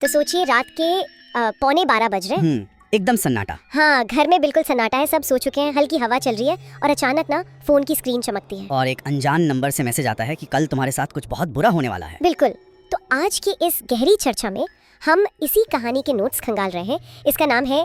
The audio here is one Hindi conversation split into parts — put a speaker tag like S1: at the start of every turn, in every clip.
S1: तो सोचिए रात के 11:45 बज रहे हैं।
S2: एकदम सन्नाटा।
S1: हाँ, घर में बिल्कुल सन्नाटा है, सब सो चुके हैं, हल्की हवा चल रही है और अचानक ना फोन की स्क्रीन चमकती है
S2: और एक अनजान नंबर से मैसेज आता है कि कल तुम्हारे साथ कुछ बहुत बुरा होने वाला है।
S1: बिल्कुल। तो आज की इस गहरी चर्चा में हम इसी कहानी के नोट्स खंगाल रहे हैं। इसका नाम है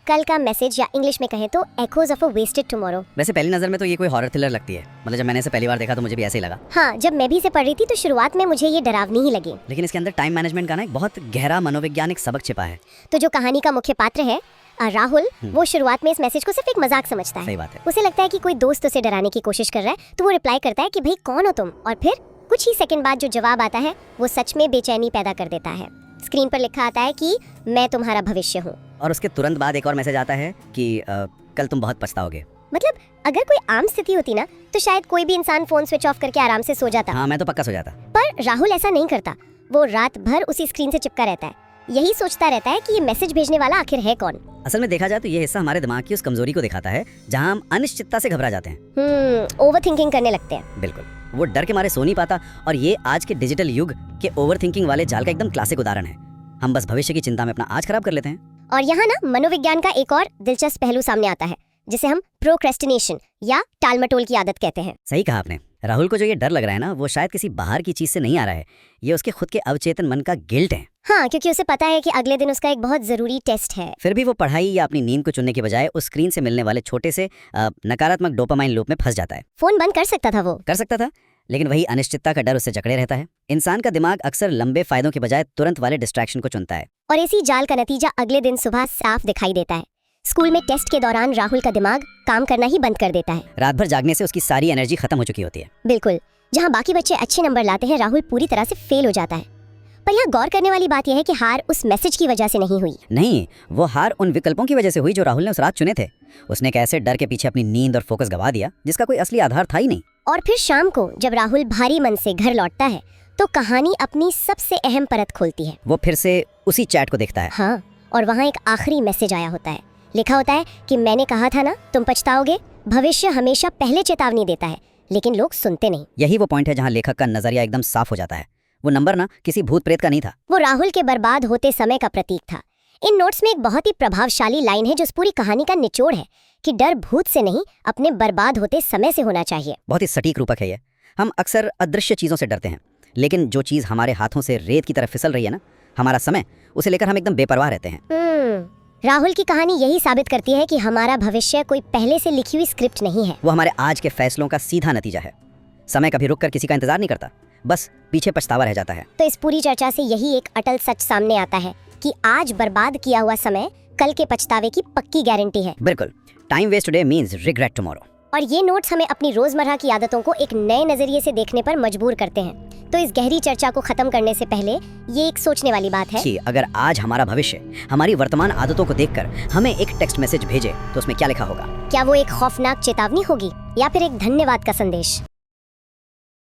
S1: कल का मैसेज, या इंग्लिश में कहें तो echoes of a wasted tomorrow.
S2: वैसे पहली नजर में तो ये कोई हॉरर थ्रिलर लगती है, मतलब जब मैंने इसे पहली बार देखा तो मुझे भी ऐसे ही लगा।
S1: हाँ, जब मैं भी इसे पढ़ रही थी तो शुरुआत में मुझे ये डरावनी ही लगी,
S2: लेकिन इसके अंदर टाइम मैनेजमेंट का ना एक बहुत गहरा मनोवैज्ञानिक सबक छिपा है।
S1: तो जो कहानी का मुख्य पात्र है राहुल, वो शुरुआत में इस मैसेज को सिर्फ एक मजाक समझता है।
S2: सही बात है।
S1: उसे लगता है कि कोई दोस्त उसे डराने की कोशिश कर रहा है, तो वो रिप्लाई करता है कि भाई कौन हो तुम, और फिर कुछ ही सेकंड बाद जो जवाब आता है वो सच में बेचैनी पैदा कर देता है। स्क्रीन पर लिखा आता है कि मैं तुम्हारा भविष्य हूँ,
S2: और उसके तुरंत बाद एक और मैसेज आता है कि कल तुम बहुत पछताओगे।
S1: मतलब अगर कोई आम स्थिति होती ना तो शायद कोई भी इंसान फोन स्विच ऑफ करके आराम से सो जाता।
S2: हाँ, मैं तो पक्का सो जाता।
S1: पर राहुल ऐसा नहीं करता। वो रात भर उसी स्क्रीन से चिपका रहता है, यही सोचता रहता है कि ये मैसेज भेजने वाला आखिर है कौन।
S2: असल में देखा जाए तो ये हिस्सा हमारे दिमाग की उस कमजोरी को दिखाता है जहाँ हम अनिश्चितता से घबरा जाते हैं।
S1: ओवर थिंकिंग करने लगते हैं।
S2: बिल्कुल, वो डर के मारे सो नहीं पाता, और ये आज के डिजिटल युग के ओवर थिंकिंग वाले जाल का एकदम क्लासिक उदाहरण है। हम बस भविष्य की चिंता में अपना आज खराब कर लेते हैं।
S1: और यहाँ ना मनोविज्ञान का एक और दिलचस्प पहलू सामने आता है, जिसे हम प्रोक्रेस्टिनेशन या टालमटोल की आदत कहते हैं।
S2: सही कहा आपने। राहुल को जो ये डर लग रहा है ना, वो शायद किसी बाहर की चीज से नहीं आ रहा है, ये उसके खुद के अवचेतन मन का गिल्ट है।
S1: हाँ, क्योंकि उसे पता है कि अगले दिन उसका एक बहुत जरूरी टेस्ट है।
S2: फिर भी वो पढ़ाई या अपनी नींद को चुनने के बजाय उस स्क्रीन से मिलने वाले छोटे से नकारात्मक डोपामाइन लूप में फंस जाता है।
S1: फोन बंद कर सकता था, वो
S2: कर सकता था, लेकिन वही अनिश्चितता का डर उससे जकड़े रहता है। इंसान का दिमाग अक्सर लंबे फायदों के बजाय तुरंत वाले डिस्ट्रैक्शन को चुनता है,
S1: और इसी जाल का नतीजा अगले दिन सुबह साफ दिखाई देता है। स्कूल में टेस्ट के दौरान राहुल का दिमाग काम करना ही बंद कर देता है।
S2: रात भर जागने से उसकी सारी एनर्जी खत्म हो चुकी होती है।
S1: बिल्कुल। जहाँ बाकी बच्चे अच्छे नंबर लाते हैं, राहुल पूरी तरह से फेल हो जाता है। पर यहाँ गौर करने वाली बात यह है कि हार उस मैसेज की वजह से नहीं हुई।
S2: नहीं, वो हार उन विकल्पों की वजह से हुई जो राहुल ने उस रात चुने थे। उसने एक ऐसे डर के पीछे अपनी नींद और फोकस गवा दिया जिसका कोई असली आधार था ही नहीं।
S1: और फिर शाम को जब राहुल भारी मन से घर लौटता है तो कहानी अपनी सबसे अहम परत खोलती है।
S2: वो फिर से उसी चैट को देखता है।
S1: हाँ, और वहाँ एक आखिरी मैसेज आया होता है। लिखा होता है कि मैंने कहा था ना तुम पछताओगे। भविष्य हमेशा पहले चेतावनी देता है, लेकिन लोग सुनते नहीं।
S2: यही वो पॉइंट है जहाँ लेखक का नजरिया एकदम साफ हो जाता है। वो नंबर ना किसी भूत प्रेत का नहीं था,
S1: वो राहुल के बर्बाद होते समय का प्रतीक था। इन नोट्स में एक बहुत ही प्रभावशाली लाइन है जो इस पूरी कहानी का निचोड़ है कि डर भूत से नहीं, अपने बर्बाद होते समय से होना चाहिए।
S2: बहुत ही सटीक रूपक है ये। हम अक्सर अदृश्य चीजों से डरते हैं, लेकिन जो चीज हमारे हाथों से रेत की तरफ फिसल रही है ना, हमारा समय, उसे लेकर हम एकदम बेपरवाह रहते हैं।
S1: राहुल की कहानी यही साबित करती है कि हमारा भविष्य कोई पहले से लिखी हुई स्क्रिप्ट नहीं है।
S2: वो हमारे आज के फैसलों का सीधा नतीजा है। समय कभी रुककर किसी का इंतजार नहीं करता, बस पीछे पछतावा रह जाता है।
S1: तो इस पूरी चर्चा से यही एक अटल सच सामने आता है कि आज बर्बाद किया हुआ समय कल के पछतावे की पक्की गारंटी है।
S2: बिल्कुल, time waste today means regret tomorrow.
S1: और ये नोट्स हमें अपनी रोजमर्रा की आदतों को एक नए नजरिए से देखने पर मजबूर करते हैं। तो इस गहरी चर्चा को खत्म करने से पहले ये एक सोचने वाली बात है
S2: कि अगर आज हमारा भविष्य हमारी वर्तमान आदतों को देखकर हमें एक टेक्स्ट मैसेज भेजे तो उसमें क्या लिखा होगा?
S1: क्या वो एक खौफनाक चेतावनी होगी या फिर एक धन्यवाद का संदेश?